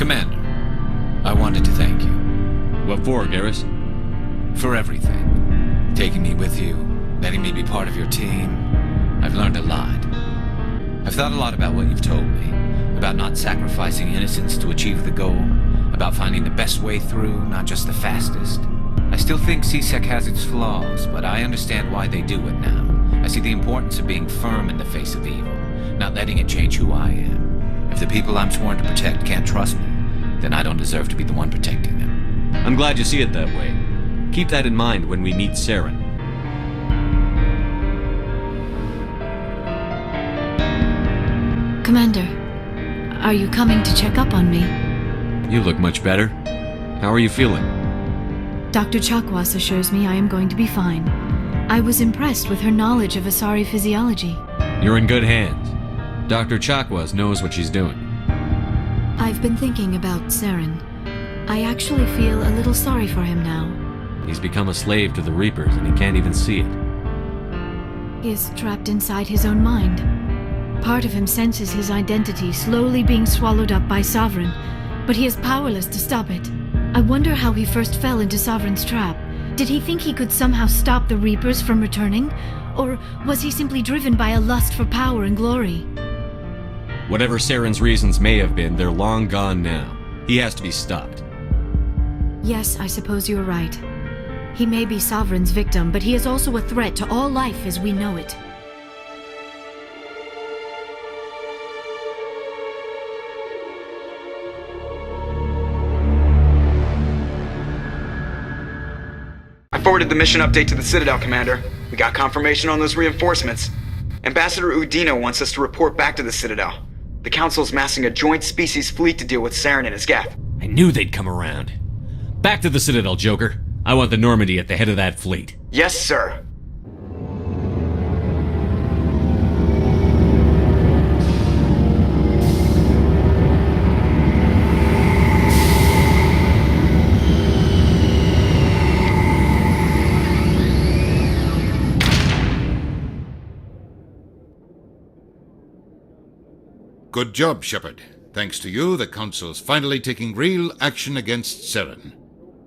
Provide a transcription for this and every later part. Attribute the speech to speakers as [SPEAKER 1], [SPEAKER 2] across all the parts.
[SPEAKER 1] Commander, I wanted to thank you.
[SPEAKER 2] What for, Garrus?
[SPEAKER 1] For everything. Taking me with you, letting me be part of your team. I've learned a lot. I've thought a lot about what you've told me. About not sacrificing innocence to achieve the goal. About finding the best way through, not just the fastest. I still think CSEC has its flaws, but I understand why they do it now. I see the importance of being firm in the face of evil, not letting it change who I am. If the people I'm sworn to protect can't trust me, then I don't deserve to be the one protecting them.
[SPEAKER 2] I'm glad you see it that way. Keep that in mind when we meet Saren.
[SPEAKER 3] Commander, are you coming to check up on me?
[SPEAKER 2] You look much better. How are you feeling?
[SPEAKER 3] Dr. Ch4 assures me I am going to be fine. I was impressed with her knowledge of Asari physiology.
[SPEAKER 2] You're in good hands. Dr. Ch4 knows what she's doing.
[SPEAKER 3] I've been thinking about Saren. I actually feel a little sorry for him now.
[SPEAKER 2] He's become a slave to the Reapers and he can't even see it.
[SPEAKER 3] He is trapped inside his own mind. Part of him senses his identity slowly being swallowed up by Sovereign, but he is powerless to stop it. I wonder how he first fell into Sovereign's trap. Did he think he could somehow stop the Reapers from returning? Or was he simply driven by a lust for power and glory?
[SPEAKER 2] Whatever Saren's reasons may have been, they're long gone now. He has to be stopped.
[SPEAKER 3] Yes, I suppose you're right. He may be Sovereign's victim, but he is also a threat to all life as we know it.
[SPEAKER 4] I forwarded the mission update to the Citadel, Commander. We got confirmation on those reinforcements. Ambassador Udina wants us to report back to the Citadel. The Council's massing a joint species fleet to deal with Saren and his geth.
[SPEAKER 2] I knew they'd come around. Back to the Citadel, Joker. I want the Normandy at the head of that fleet.
[SPEAKER 4] Yes, sir.
[SPEAKER 5] Good job, Shepard. Thanks to you, the Council's finally taking real action against Saren.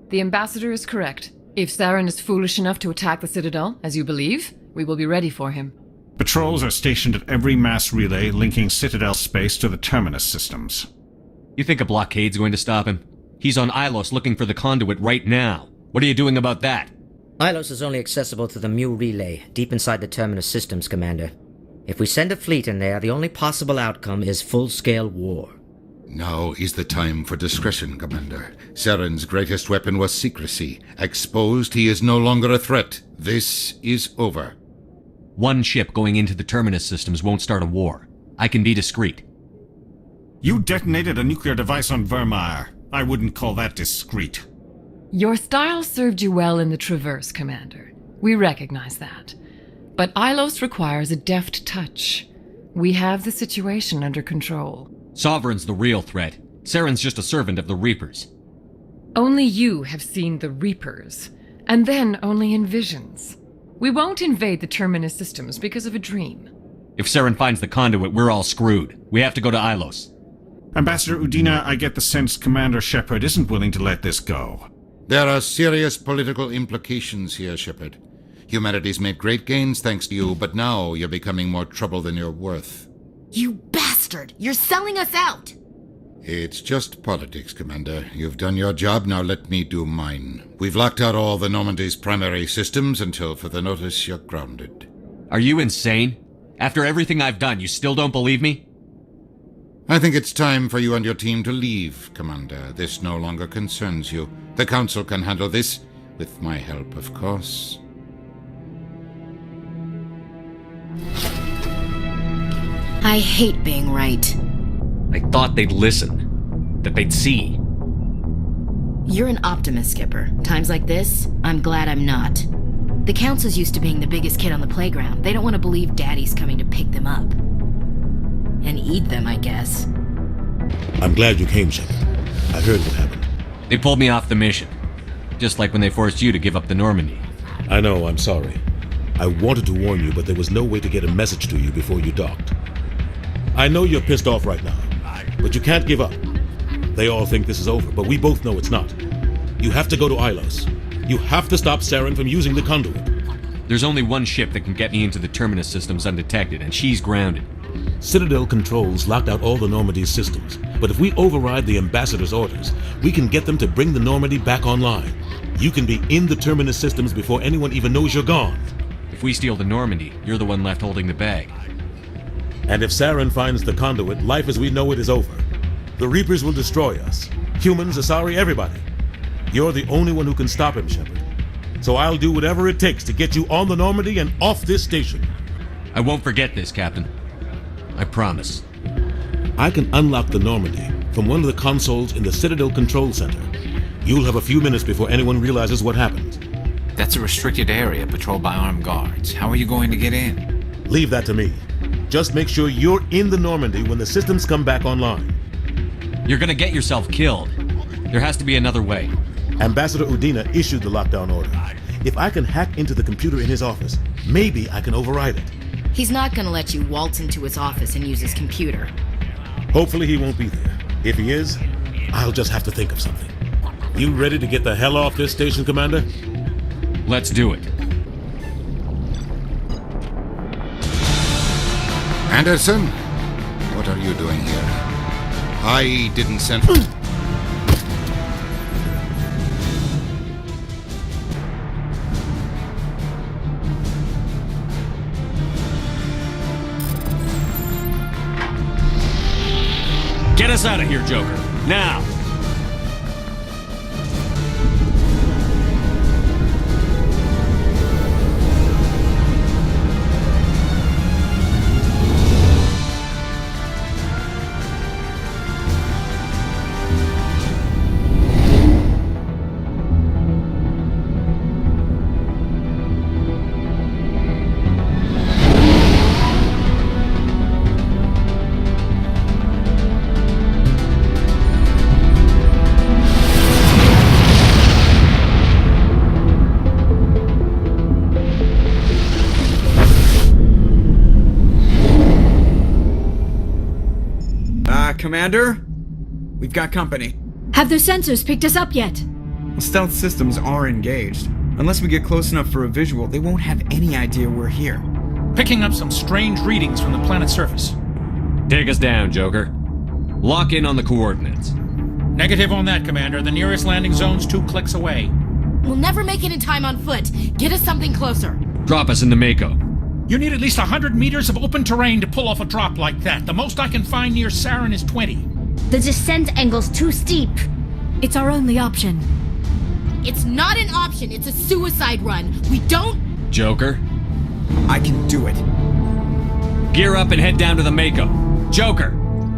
[SPEAKER 6] The Ambassador is correct. If Saren is foolish enough to attack the Citadel, as you believe, we will be ready for him.
[SPEAKER 7] Patrols are stationed at every mass relay linking Citadel space to the Terminus systems.
[SPEAKER 2] You think a blockade's going to stop him? He's on Ilus looking for the conduit right now. What are you doing about that?
[SPEAKER 8] Ilus is only accessible through the Mu relay, deep inside the Terminus systems, Commander. If we send a fleet in there, the only possible outcome is full-scale war.
[SPEAKER 5] Now is the time for discretion, Commander. Saren's greatest weapon was secrecy. Exposed, he is no longer a threat. This is over.
[SPEAKER 2] One ship going into the Terminus systems won't start a war. I can be discreet.
[SPEAKER 7] You detonated a nuclear device on Vermeer. I wouldn't call that discreet.
[SPEAKER 6] Your style served you well in the Traverse, Commander. We recognize that. But Ilos requires a deft touch. We have the situation under control.
[SPEAKER 2] Sovereign's the real threat. Saren's just a servant of the Reapers.
[SPEAKER 6] Only you have seen the Reapers, and then only in visions. We won't invade the Terminus systems because of a dream.
[SPEAKER 2] If Saren finds the conduit, we're all screwed. We have to go to Ilos.
[SPEAKER 7] Ambassador Udina, I get the sense Commander Shepard isn't willing to let this go.
[SPEAKER 5] There are serious political implications here, Shepard. Humanity's made great gains thanks to you, but now you're becoming more trouble than you're worth.
[SPEAKER 9] You bastard! You're selling us out!
[SPEAKER 5] It's just politics, Commander. You've done your job, now let me do mine. We've locked out all the Normandy's primary systems until further notice you're grounded.
[SPEAKER 2] Are you insane? After everything I've done, you still don't believe me?
[SPEAKER 5] I think it's time for you and your team to leave, Commander. This no longer concerns you. The Council can handle this, with my help, of course.
[SPEAKER 9] I hate being right.
[SPEAKER 2] I thought they'd listen. That they'd see.
[SPEAKER 9] You're an optimist, Skipper. Times like this, I'm glad I'm not. The Council's used to being the biggest kid on the playground. They don't want to believe Daddy's coming to pick them up. And eat them, I guess.
[SPEAKER 10] I'm glad you came, Shepard. I heard what happened.
[SPEAKER 2] They pulled me off the mission. Just like when they forced you to give up the Normandy.
[SPEAKER 10] I know, I'm sorry. I wanted to warn you, but there was no way to get a message to you before you docked. I know you're pissed off right now, but you can't give up. They all think this is over, but we both know it's not. You have to go to Ilos. You have to stop Saren from using the conduit.
[SPEAKER 2] There's only one ship that can get me into the Terminus systems undetected, and she's grounded.
[SPEAKER 10] Citadel controls locked out all the Normandy's systems, but if we override the Ambassador's orders, we can get them to bring the Normandy back online. You can be in the Terminus systems before anyone even knows you're gone.
[SPEAKER 2] If we steal the Normandy, you're the one left holding the bag.
[SPEAKER 10] And if Saren finds the conduit, life as we know it is over. The Reapers will destroy us. Humans, Asari, everybody. You're the only one who can stop him, Shepard. So I'll do whatever it takes to get you on the Normandy and off this station.
[SPEAKER 2] I won't forget this, Captain. I promise.
[SPEAKER 10] I can unlock the Normandy from one of the consoles in the Citadel Control Center. You'll have a few minutes before anyone realizes what happened.
[SPEAKER 1] That's a restricted area patrolled by armed guards. How are you going to get in?
[SPEAKER 10] Leave that to me. Just make sure you're in the Normandy when the systems come back online.
[SPEAKER 2] You're gonna get yourself killed. There has to be another way.
[SPEAKER 10] Ambassador Udina issued the lockdown order. If I can hack into the computer in his office, maybe I can override it.
[SPEAKER 9] He's not gonna let you waltz into his office and use his computer.
[SPEAKER 10] Hopefully he won't be there. If he is, I'll just have to think of something. You ready to get the hell off this station, Commander?
[SPEAKER 2] Let's do it.
[SPEAKER 5] Anderson? What are you doing here? I didn't send...
[SPEAKER 2] Get us out of here, Joker. Now!
[SPEAKER 4] Commander? We've got company.
[SPEAKER 3] Have those sensors picked us up yet?
[SPEAKER 4] Stealth systems are engaged. Unless we get close enough for a visual, they won't have any idea we're here.
[SPEAKER 11] Picking up some strange readings from the planet's surface.
[SPEAKER 2] Take us down, Joker. Lock in on the coordinates.
[SPEAKER 11] Negative on that, Commander. The nearest landing zone's 2 clicks away.
[SPEAKER 9] We'll never make it in time on foot. Get us something closer.
[SPEAKER 2] Drop us into Mako.
[SPEAKER 11] You need at least 100 meters of open terrain to pull off a drop like that. The most I can find near Saren is 20.
[SPEAKER 12] The descent angle's too steep.
[SPEAKER 3] It's our only option.
[SPEAKER 9] It's not an option. It's a suicide run. We don't...
[SPEAKER 2] Joker?
[SPEAKER 4] I can do it.
[SPEAKER 2] Gear up and head down to the Mako. Joker,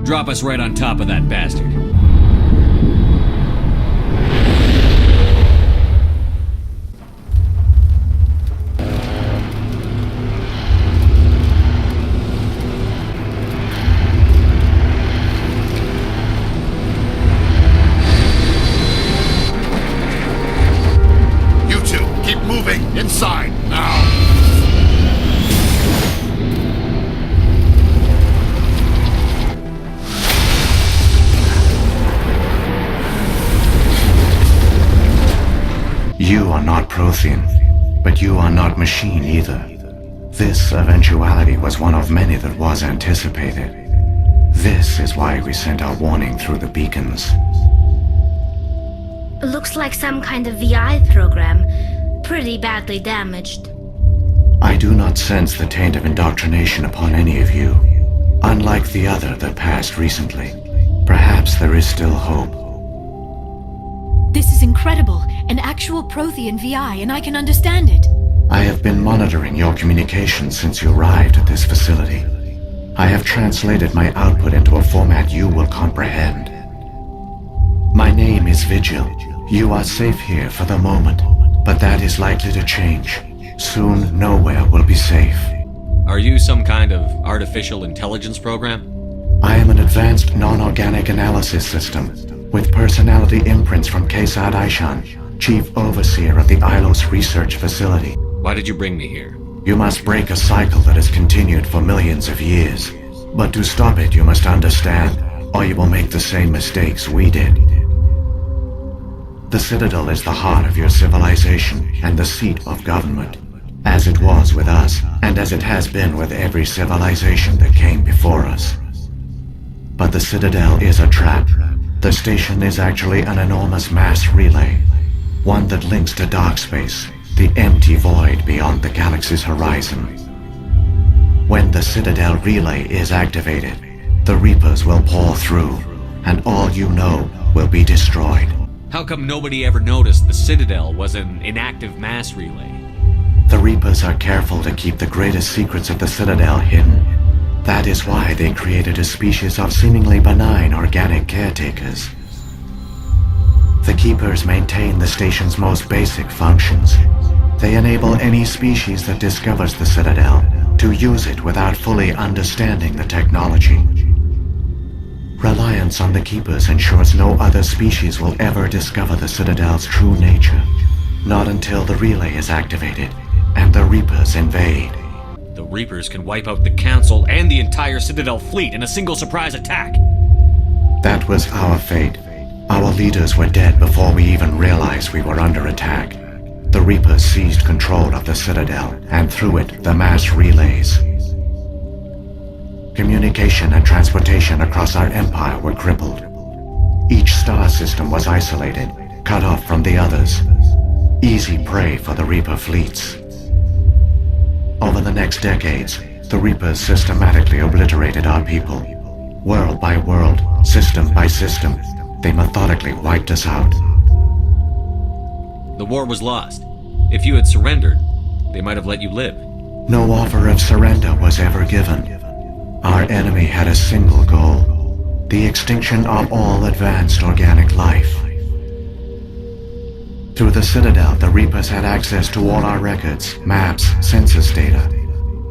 [SPEAKER 2] drop us right on top of that bastard.
[SPEAKER 5] Inside, now!
[SPEAKER 13] You are not Prothean, but you are not machine either. This eventuality was one of many that was anticipated. This is why we sent our warning through the beacons.
[SPEAKER 12] Looks like some kind of VI program. Pretty badly damaged.
[SPEAKER 13] I do not sense the taint of indoctrination upon any of you. Unlike the other that passed recently, perhaps there is still hope.
[SPEAKER 3] This is incredible. An actual Prothean VI, and I can understand it.
[SPEAKER 13] I have been monitoring your communications since you arrived at this facility. I have translated my output into a format you will comprehend. My name is Vigil. You are safe here for the moment. But that is likely to change. Soon, nowhere will be safe.
[SPEAKER 2] Are you some kind of artificial intelligence program?
[SPEAKER 13] I am an advanced non-organic analysis system, with personality imprints from Kesad Aishan, Chief Overseer of the Ilos Research Facility.
[SPEAKER 2] Why did you bring me here?
[SPEAKER 13] You must break a cycle that has continued for millions of years. But to stop it, you must understand, or you will make the same mistakes we did. The Citadel is the heart of your civilization and the seat of government, as it was with us, and as it has been with every civilization that came before us. But the Citadel is a trap. The station is actually an enormous mass relay, one that links to dark space, the empty void beyond the galaxy's horizon. When the Citadel relay is activated, the Reapers will pour through, and all you know will be destroyed.
[SPEAKER 2] How come nobody ever noticed the Citadel was an inactive mass relay?
[SPEAKER 13] The Reapers are careful to keep the greatest secrets of the Citadel hidden. That is why they created a species of seemingly benign organic caretakers. The Keepers maintain the station's most basic functions. They enable any species that discovers the Citadel to use it without fully understanding the technology. Reliance on the Keepers ensures no other species will ever discover the Citadel's true nature. Not until the relay is activated and the Reapers invade.
[SPEAKER 2] The Reapers can wipe out the Council and the entire Citadel fleet in a single surprise attack.
[SPEAKER 13] That was our fate. Our leaders were dead before we even realized we were under attack. The Reapers seized control of the Citadel, and through it, the mass relays. Communication and transportation across our empire were crippled. Each star system was isolated, cut off from the others. Easy prey for the Reaper fleets. Over the next decades, the Reapers systematically obliterated our people. World by world, system by system, they methodically wiped us out.
[SPEAKER 2] The war was lost. If you had surrendered, they might have let you live.
[SPEAKER 13] No offer of surrender was ever given. Our enemy had a single goal: the extinction of all advanced organic life. Through the Citadel, the Reapers had access to all our records, maps, census data.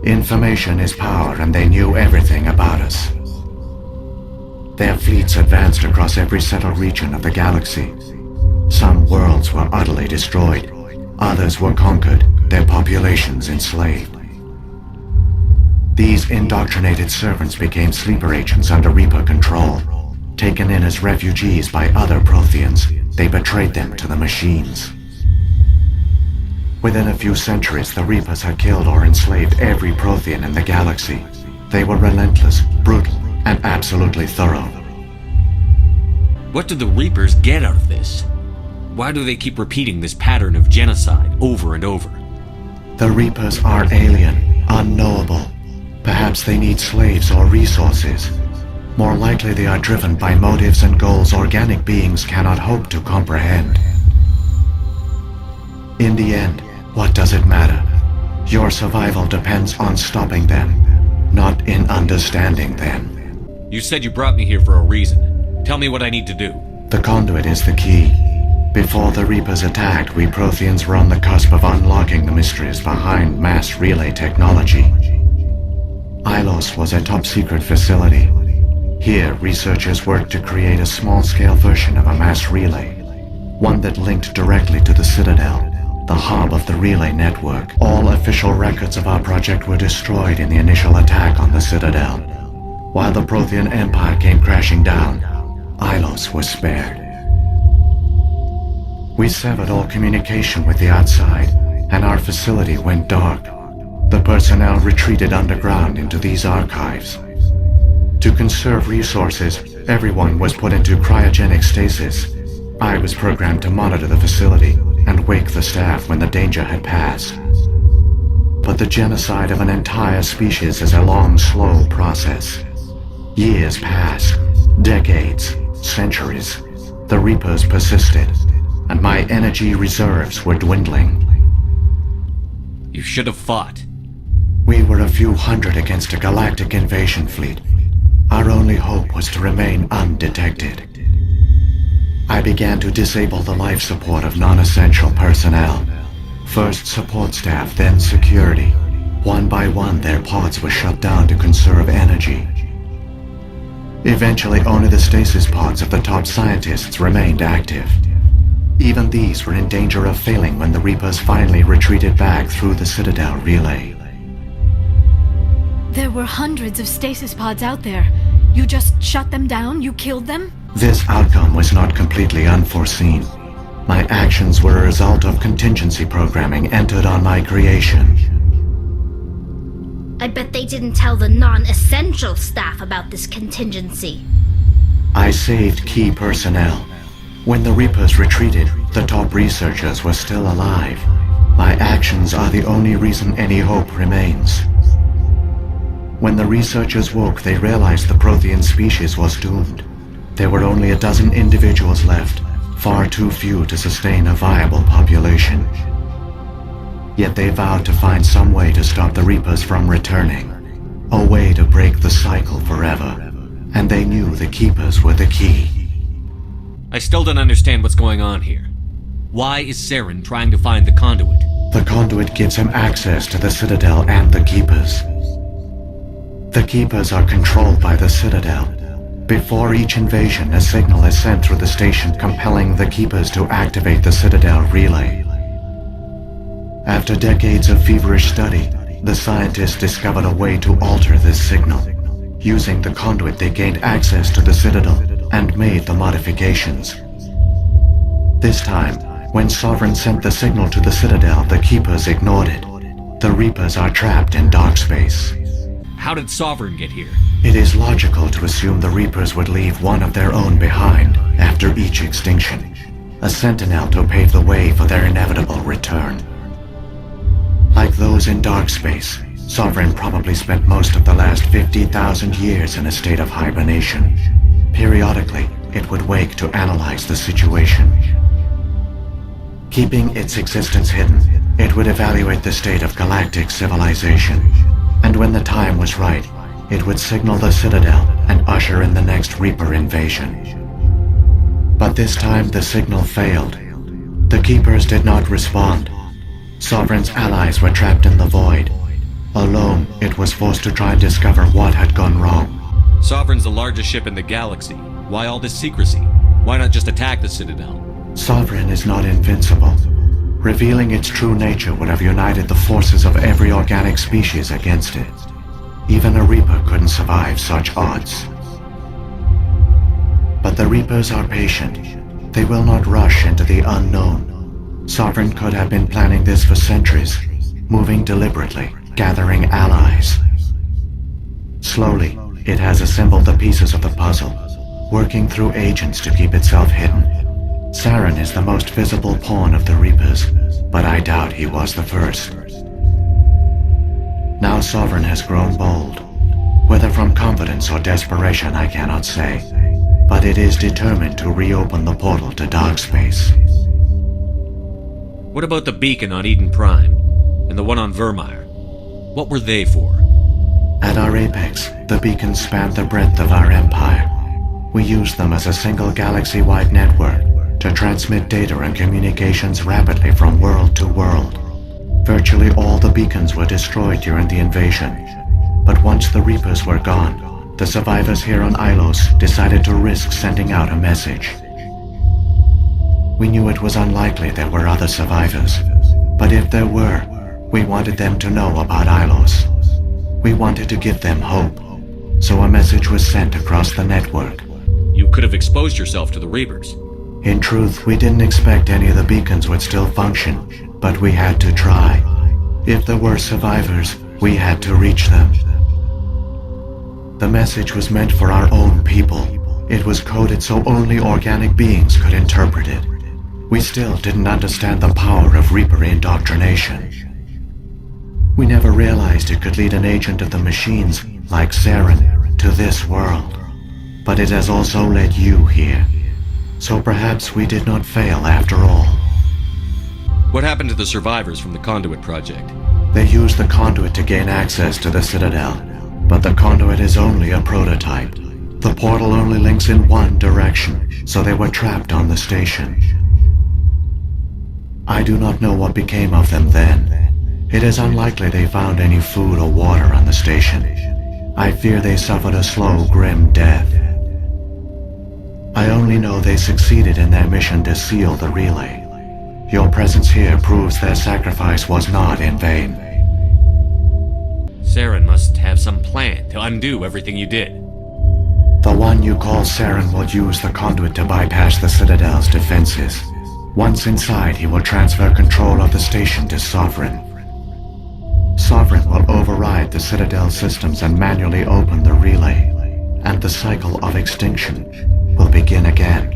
[SPEAKER 13] Information is power, and they knew everything about us. Their fleets advanced across every settled region of the galaxy. Some worlds were utterly destroyed. Others were conquered, their populations enslaved. These indoctrinated servants became sleeper agents under Reaper control. Taken in as refugees by other Protheans, they betrayed them to the machines. Within a few centuries, the Reapers had killed or enslaved every Prothean in the galaxy. They were relentless, brutal, and absolutely thorough.
[SPEAKER 2] What do the Reapers get out of this? Why do they keep repeating this pattern of genocide over and over?
[SPEAKER 13] The Reapers are alien, unknowable. Perhaps they need slaves or resources. More likely they are driven by motives and goals organic beings cannot hope to comprehend. In the end, what does it matter? Your survival depends on stopping them, not in understanding them.
[SPEAKER 2] You said you brought me here for a reason. Tell me what I need to do.
[SPEAKER 13] The conduit is the key. Before the Reapers attacked, we Protheans were on the cusp of unlocking the mysteries behind mass relay technology. Ilos was a top-secret facility. Here, researchers worked to create a small-scale version of a mass relay, one that linked directly to the Citadel, the hub of the relay network. All official records of our project were destroyed in the initial attack on the Citadel. While the Prothean Empire came crashing down, Ilos was spared. We severed all communication with the outside, and our facility went dark. The personnel retreated underground into these archives. To conserve resources, everyone was put into cryogenic stasis. I was programmed to monitor the facility and wake the staff when the danger had passed. But the genocide of an entire species is a long, slow process. Years passed, decades, centuries. The Reapers persisted, and my energy reserves were dwindling.
[SPEAKER 2] You should have fought.
[SPEAKER 13] We were a few hundred against a galactic invasion fleet. Our only hope was to remain undetected. I began to disable the life support of non-essential personnel. First support staff, then security. One by one, their pods were shut down to conserve energy. Eventually, only the stasis pods of the top scientists remained active. Even these were in danger of failing when the Reapers finally retreated back through the Citadel relay.
[SPEAKER 3] There were hundreds of stasis pods out there. You just shut them down? You killed them?
[SPEAKER 13] This outcome was not completely unforeseen. My actions were a result of contingency programming entered on my creation.
[SPEAKER 12] I bet they didn't tell the non-essential staff about this contingency.
[SPEAKER 13] I saved key personnel. When the Reapers retreated, the top researchers were still alive. My actions are the only reason any hope remains. When the researchers woke, they realized the Prothean species was doomed. There were only a dozen individuals left, far too few to sustain a viable population. Yet they vowed to find some way to stop the Reapers from returning. A way to break the cycle forever. And they knew the Keepers were the key.
[SPEAKER 2] I still don't understand what's going on here. Why is Saren trying to find the conduit?
[SPEAKER 13] The conduit gives him access to the Citadel and the Keepers. The Keepers are controlled by the Citadel. Before each invasion, a signal is sent through the station compelling the Keepers to activate the Citadel relay. After decades of feverish study, the scientists discovered a way to alter this signal. Using the conduit, they gained access to the Citadel and made the modifications. This time, when Sovereign sent the signal to the Citadel, the Keepers ignored it. The Reapers are trapped in dark space.
[SPEAKER 2] How did Sovereign get here?
[SPEAKER 13] It is logical to assume the Reapers would leave one of their own behind after each extinction. A sentinel to pave the way for their inevitable return. Like those in dark space, Sovereign probably spent most of the last 50,000 years in a state of hibernation. Periodically, it would wake to analyze the situation. Keeping its existence hidden, it would evaluate the state of galactic civilization. And when the time was right, it would signal the Citadel and usher in the next Reaper invasion. But this time the signal failed. The Keepers did not respond. Sovereign's allies were trapped in the void. Alone, it was forced to try and discover what had gone wrong.
[SPEAKER 2] Sovereign's the largest ship in the galaxy. Why all this secrecy? Why not just attack the Citadel?
[SPEAKER 13] Sovereign is not invincible. Revealing its true nature would have united the forces of every organic species against it. Even a Reaper couldn't survive such odds. But the Reapers are patient. They will not rush into the unknown. Sovereign could have been planning this for centuries, moving deliberately, gathering allies. Slowly, it has assembled the pieces of the puzzle, working through agents to keep itself hidden. Saren is the most visible pawn of the Reapers, but I doubt he was the first. Now Sovereign has grown bold. Whether from confidence or desperation, I cannot say, but it is determined to reopen the portal to dark space.
[SPEAKER 2] What about the beacon on Eden Prime? And the one on Vermeer? What were they for?
[SPEAKER 13] At our apex, the beacons spanned the breadth of our empire. We used them as a single galaxy-wide network to transmit data and communications rapidly from world to world. Virtually all the beacons were destroyed during the invasion. But once the Reapers were gone, the survivors here on Ilose decided to risk sending out a message. We knew it was unlikely there were other survivors, but if there were, we wanted them to know about Ilose. We wanted to give them hope, so a message was sent across the network.
[SPEAKER 2] You could have exposed yourself to the Reapers.
[SPEAKER 13] In truth, we didn't expect any of the beacons would still function, but we had to try. If there were survivors, we had to reach them. The message was meant for our own people. It was coded so only organic beings could interpret it. We still didn't understand the power of Reaper indoctrination. We never realized it could lead an agent of the machines, like Saren, to this world. But it has also led you here. So perhaps we did not fail after all.
[SPEAKER 2] What happened to the survivors from the Conduit project?
[SPEAKER 13] They used the conduit to gain access to the Citadel, but the conduit is only a prototype. The portal only links in one direction, so they were trapped on the station. I do not know what became of them then. It is unlikely they found any food or water on the station. I fear they suffered a slow, grim death. I only know they succeeded in their mission to seal the relay. Your presence here proves their sacrifice was not in vain.
[SPEAKER 2] Saren must have some plan to undo everything you did.
[SPEAKER 13] The one you call Saren will use the conduit to bypass the Citadel's defenses. Once inside, he will transfer control of the station to Sovereign. Sovereign will override the Citadel systems and manually open the relay, and the cycle of extinction will begin again.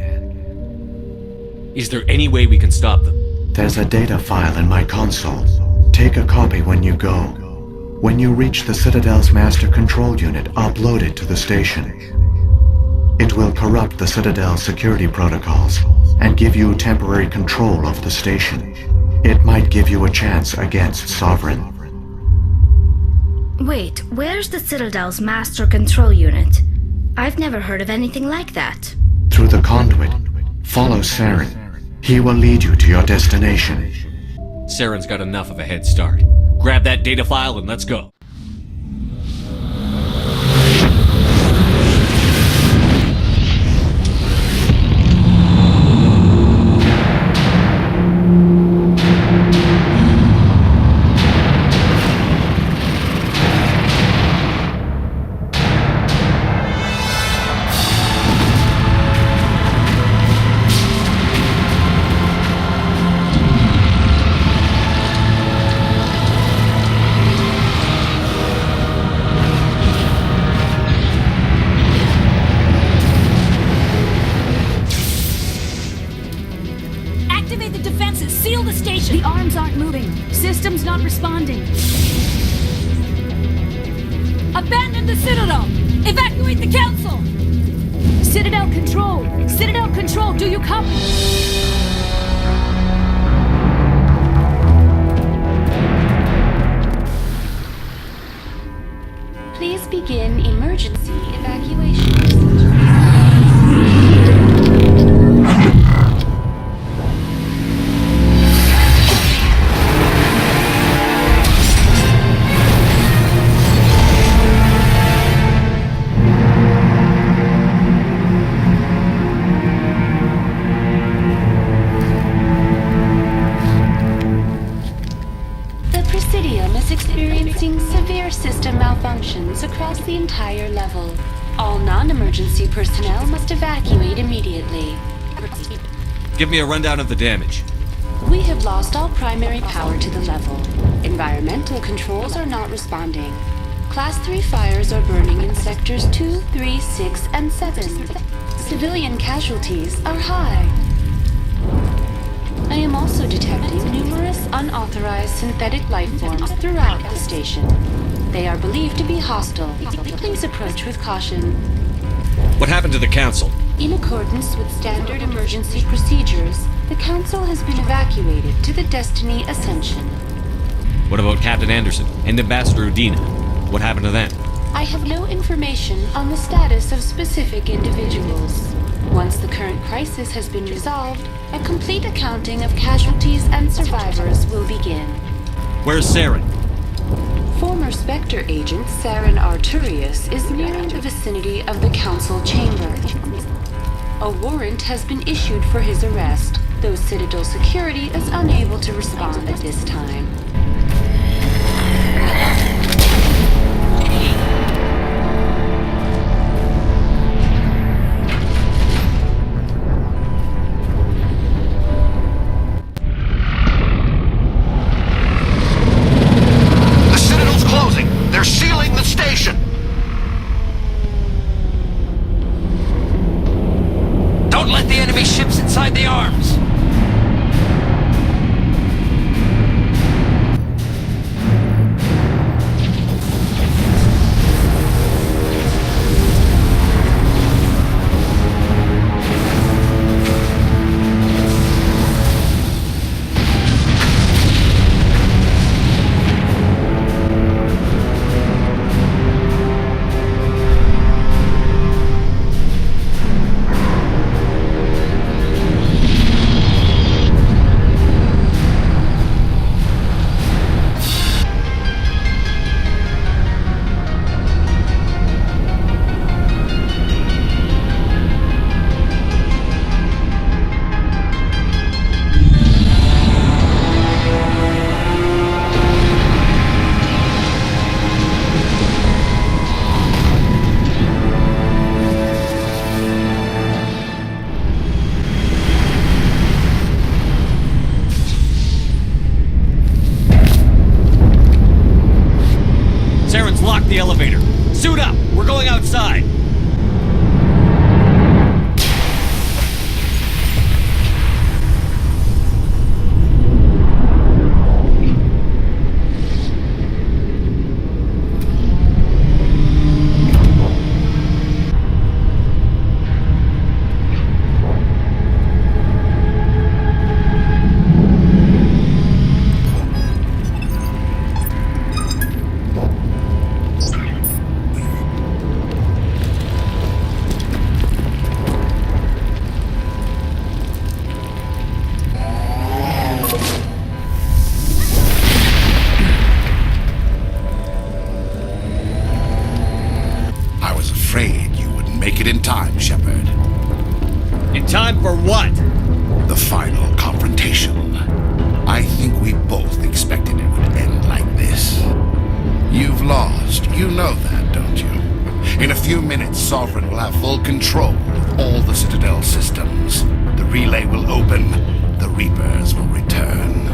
[SPEAKER 2] Is there any way we can stop them?
[SPEAKER 13] There's a data file in my console. Take a copy when you go. When you reach the Citadel's master control unit, upload it to the station. It will corrupt the Citadel's security protocols and give you temporary control of the station. It might give you a chance against Sovereign.
[SPEAKER 12] Wait, where's the Citadel's master control unit? I've never heard of anything like that.
[SPEAKER 13] Through the conduit, follow Saren. He will lead you to your destination.
[SPEAKER 2] Saren's got enough of a head start. Grab that data file and let's go.
[SPEAKER 3] The arms aren't moving. System's not responding.
[SPEAKER 14] Abandon the Citadel! Evacuate the Council!
[SPEAKER 3] Citadel Control! Citadel Control, do you come?
[SPEAKER 14] Please begin emergency evacuation. Severe system malfunctions across the entire level. All non-emergency personnel must evacuate immediately.
[SPEAKER 2] Give me a rundown of the damage.
[SPEAKER 14] We have lost all primary power to the level. Environmental controls are not responding. Class 3 fires are burning in sectors 2, 3, 6, and 7. Civilian casualties are high. I am also detecting numerous unauthorized synthetic life forms throughout the station. They are believed to be hostile. Please approach with caution.
[SPEAKER 2] What happened to the Council?
[SPEAKER 14] In accordance with standard emergency procedures, the Council has been evacuated to the Destiny Ascension.
[SPEAKER 2] What about Captain Anderson and Ambassador Udina? What happened to them?
[SPEAKER 14] I have no information on the status of specific individuals. Once the current crisis has been resolved, a complete accounting of casualties and survivors will begin.
[SPEAKER 2] Where's Saren?
[SPEAKER 14] Former Spectre agent Saren Arturius is nearing the vicinity of the Council chamber. A warrant has been issued for his arrest, though Citadel security is unable to respond at this time.
[SPEAKER 2] the elevator. Suit up! We're going outside!
[SPEAKER 5] Afraid you wouldn't make it in time, Shepard.
[SPEAKER 2] In time for what?
[SPEAKER 5] The final confrontation. I think we both expected it would end like this. You've lost. You know that, don't you? In a few minutes, Sovereign will have full control of all the Citadel systems. The relay will open. The Reapers will return.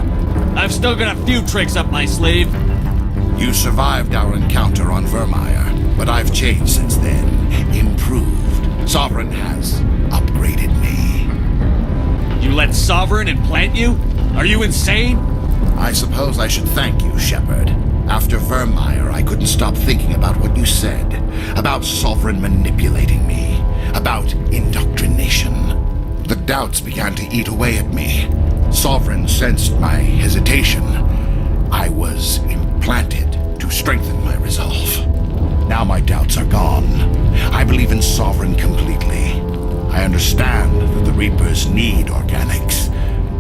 [SPEAKER 2] I've still got a few tricks up my sleeve.
[SPEAKER 5] You survived our encounter on Vermeer, but I've changed since then. Improved. Sovereign has upgraded me.
[SPEAKER 2] You let Sovereign implant you? Are you insane?
[SPEAKER 5] I suppose I should thank you, Shepard. After Vermeer, I couldn't stop thinking about what you said. About Sovereign manipulating me. About indoctrination. The doubts began to eat away at me. Sovereign sensed my hesitation. I was implanted to strengthen my resolve. Now my doubts are gone. I believe in Sovereign completely. I understand that the Reapers need organics.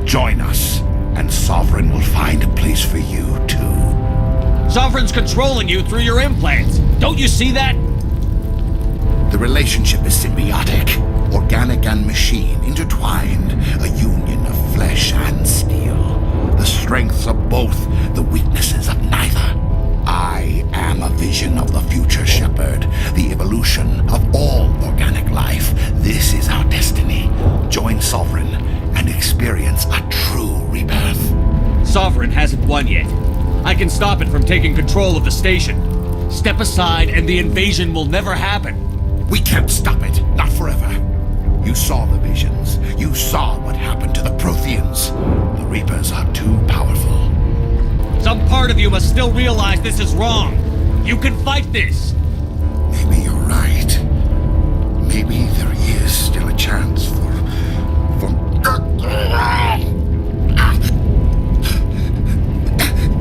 [SPEAKER 5] Join us, and Sovereign will find a place for you, too.
[SPEAKER 2] Sovereign's controlling you through your implants. Don't you see that?
[SPEAKER 5] The relationship is symbiotic. Organic and machine, intertwined. A union of flesh and steel. The strengths of both, the weaknesses of neither. I am a vision of the future, Shepard. The evolution of all organic life. This is our destiny. Join Sovereign and experience a true rebirth.
[SPEAKER 2] Sovereign hasn't won yet. I can stop it from taking control of the station. Step aside and the invasion will never happen.
[SPEAKER 5] We can't stop it. Not forever. You saw the visions. You saw what happened to the Protheans. The Reapers are too powerful.
[SPEAKER 2] Some part of you must still realize this is wrong. You can fight this.
[SPEAKER 5] Maybe you're right. Maybe there is still a chance for...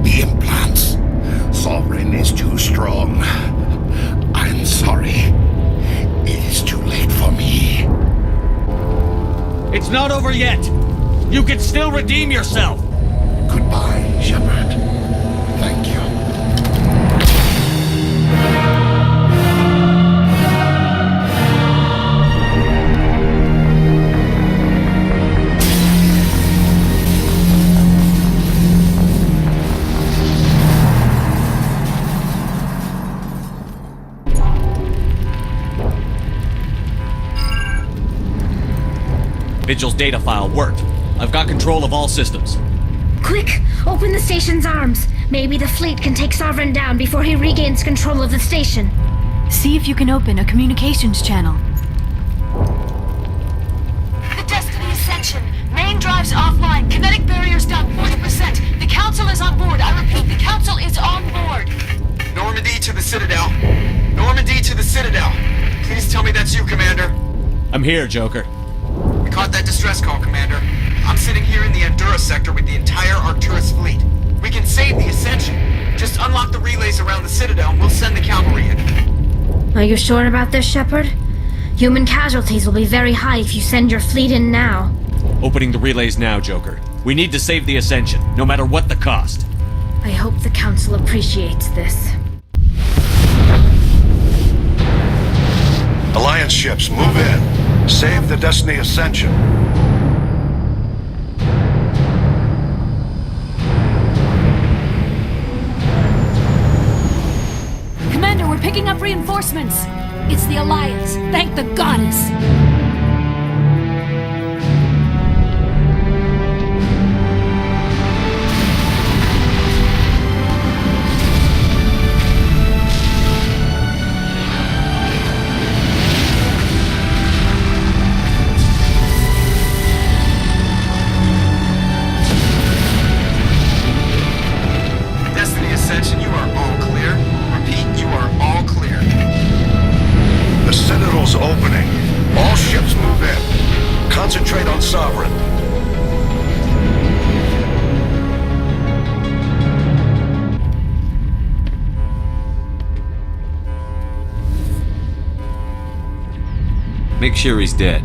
[SPEAKER 5] The implants. Sovereign is too strong. I'm sorry. It is too late for me.
[SPEAKER 2] It's not over yet. You can still redeem yourself.
[SPEAKER 5] Goodbye, Shepard. Thank you.
[SPEAKER 2] Vigil's data file worked. I've got control of all systems.
[SPEAKER 12] Quick! Open the station's arms. Maybe the fleet can take Sovereign down before he regains control of the station.
[SPEAKER 3] See if you can open a communications channel.
[SPEAKER 15] The Destiny Ascension. Main drives offline. Kinetic barriers down 40%. The Council is on board. I repeat, the Council is on board.
[SPEAKER 4] Normandy to the Citadel. Normandy to the Citadel. Please tell me that's you, Commander.
[SPEAKER 2] I'm here, Joker.
[SPEAKER 4] We caught that distress call, Commander. I'm sitting here in the Endura sector with the entire Arcturus fleet. We can save the Ascension. Just unlock the relays around the Citadel and we'll send the cavalry in.
[SPEAKER 12] Are you sure about this, Shepard? Human casualties will be very high if you send your fleet in now.
[SPEAKER 2] Opening the relays now, Joker. We need to save the Ascension, no matter what the cost.
[SPEAKER 12] I hope the Council appreciates this.
[SPEAKER 16] Alliance ships, move in. Save the Destiny Ascension.
[SPEAKER 3] Commander, we're picking up reinforcements. It's the Alliance. Thank the goddess.
[SPEAKER 16] Sovereign.
[SPEAKER 1] Make sure he's dead.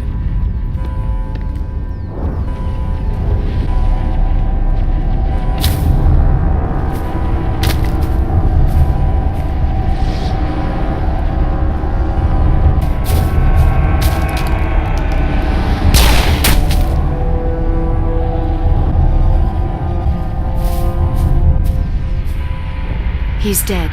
[SPEAKER 3] He's dead.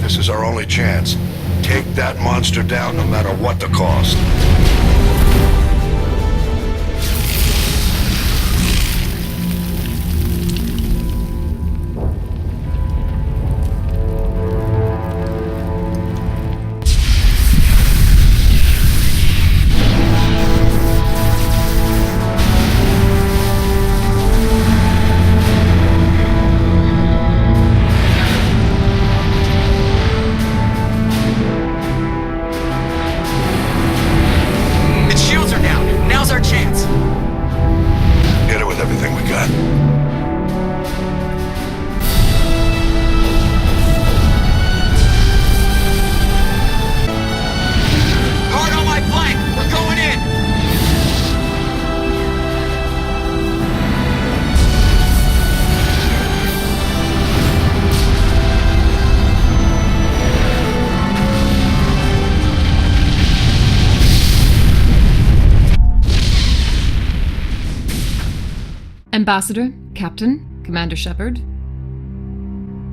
[SPEAKER 16] This is our only chance. Take that monster down no matter what the cost.
[SPEAKER 6] Ambassador, Captain, Commander Shepard,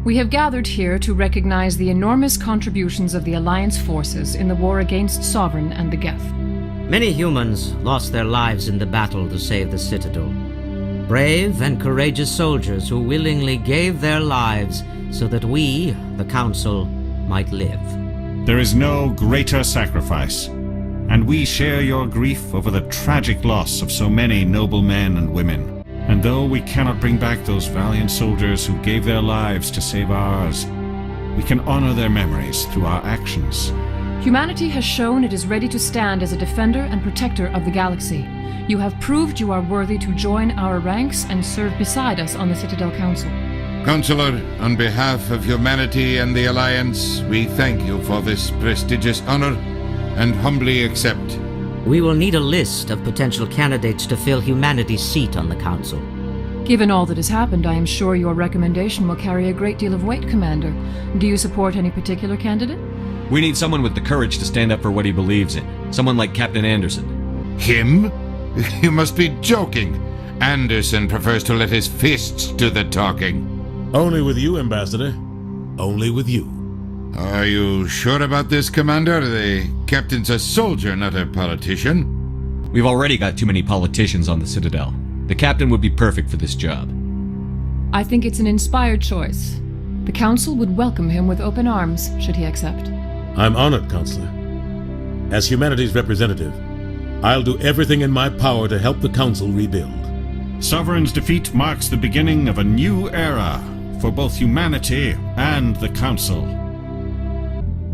[SPEAKER 6] we have gathered here to recognize the enormous contributions of the Alliance forces in the war against Sovereign and the Geth.
[SPEAKER 8] Many humans lost their lives in the battle to save the Citadel. Brave and courageous soldiers who willingly gave their lives so that we, the Council, might live.
[SPEAKER 7] There is no greater sacrifice, and we share your grief over the tragic loss of so many noble men and women. And though we cannot bring back those valiant soldiers who gave their lives to save ours, we can honor their memories through our actions.
[SPEAKER 6] Humanity has shown it is ready to stand as a defender and protector of the galaxy. You have proved you are worthy to join our ranks and serve beside us on the Citadel Council.
[SPEAKER 17] Counselor, on behalf of humanity and the Alliance, we thank you for this prestigious honor and humbly accept.
[SPEAKER 8] We will need a list of potential candidates to fill humanity's seat on the Council.
[SPEAKER 6] Given all that has happened, I am sure your recommendation will carry a great deal of weight, Commander. Do you support any particular candidate?
[SPEAKER 2] We need someone with the courage to stand up for what he believes in. Someone like Captain Anderson.
[SPEAKER 17] Him? You must be joking. Anderson prefers to let his fists do the talking.
[SPEAKER 10] Only with you, Ambassador. Only with you.
[SPEAKER 17] Are you sure about this, Commander? The captain's a soldier, not a politician.
[SPEAKER 2] We've already got too many politicians on the Citadel. The captain would be perfect for this job.
[SPEAKER 6] I think it's an inspired choice. The Council would welcome him with open arms, should he accept.
[SPEAKER 10] I'm honored, Counselor. As humanity's representative, I'll do everything in my power to help the Council rebuild.
[SPEAKER 7] Sovereign's defeat marks the beginning of a new era for both humanity and the Council.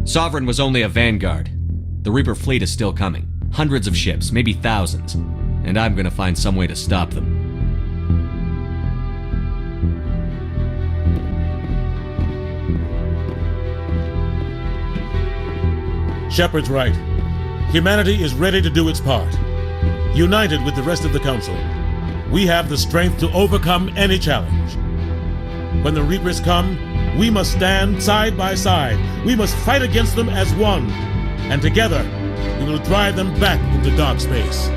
[SPEAKER 2] Sovereign was only a vanguard. The Reaper fleet is still coming. Hundreds of ships, maybe thousands. And I'm gonna find some way to stop them.
[SPEAKER 10] Shepard's right. Humanity is ready to do its part. United with the rest of the Council, we have the strength to overcome any challenge. When the Reapers come, we must stand side by side. We must fight against them as one. And together, we will drive them back into dark space.